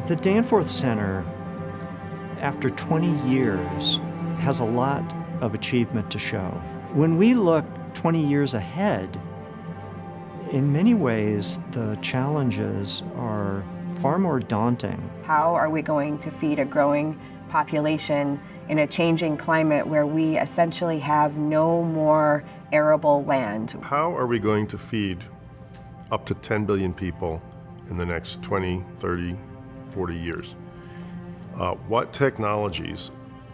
The Danforth Center, after 20 years, has a lot of achievement to show. When we look 20 years ahead, in many ways, the challenges are far more daunting. How are we going to feed a growing population in a changing climate where we essentially have no more arable land? How are we going to feed up to 10 billion people in the next 20, 30, 40 years? What technologies,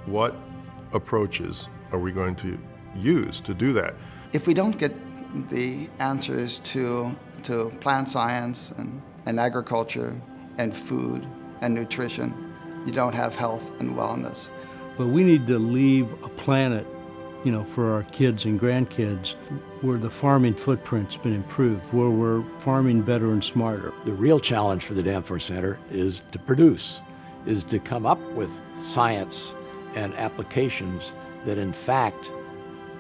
what approaches are we going to use to do that? If we don't get the answers to plant science and agriculture and food and nutrition, you don't have health and wellness. But we need to leave a planet, for our kids and grandkids where the farming footprint's been improved, where we're farming better and smarter. The real challenge for the Danforth Center is to produce, is to come up with science and applications that in fact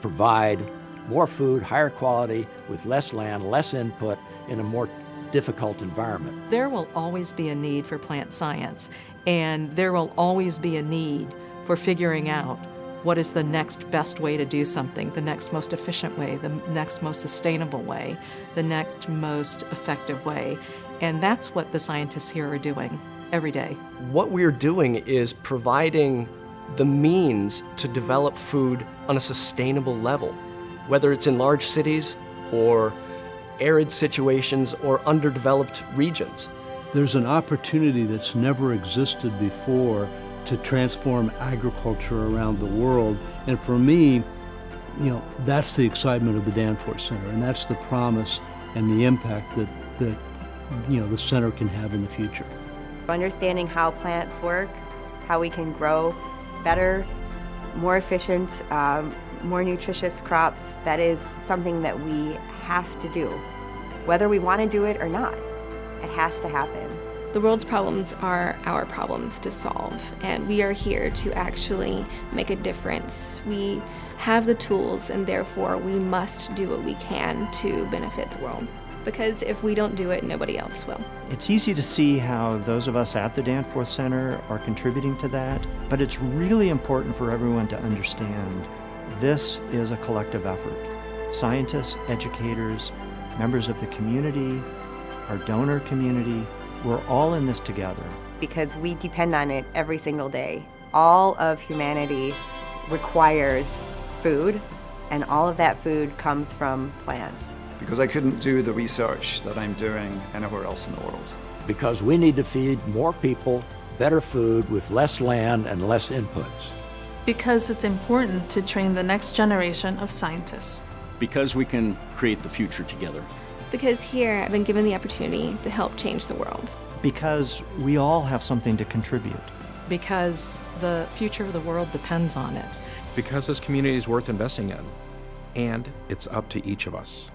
provide more food, higher quality, with less land, less input, in a more difficult environment. There will always be a need for plant science, and there will always be a need for figuring out what is the next best way to do something, the next most efficient way, the next most sustainable way, the next most effective way. And that's what the scientists here are doing every day. What we're doing is providing the means to develop food on a sustainable level, whether it's in large cities or arid situations or underdeveloped regions. There's an opportunity that's never existed before to transform agriculture around the world. And for me, that's the excitement of the Danforth Center, and that's the promise and the impact that the center can have in the future. Understanding how plants work, how we can grow better, more efficient, more nutritious crops, that is something that we have to do. Whether we want to do it or not, it has to happen. The world's problems are our problems to solve, and we are here to actually make a difference. We have the tools, and therefore we must do what we can to benefit the world. Because if we don't do it, nobody else will. It's easy to see how those of us at the Danforth Center are contributing to that, but it's really important for everyone to understand this is a collective effort. Scientists, educators, members of the community, our donor community, we're all in this together. Because we depend on it every single day. All of humanity requires food, and all of that food comes from plants. Because I couldn't do the research that I'm doing anywhere else in the world. Because we need to feed more people better food with less land and less inputs. Because it's important to train the next generation of scientists. Because we can create the future together. Because here I've been given the opportunity to help change the world. Because we all have something to contribute. Because the future of the world depends on it. Because this community is worth investing in, and it's up to each of us.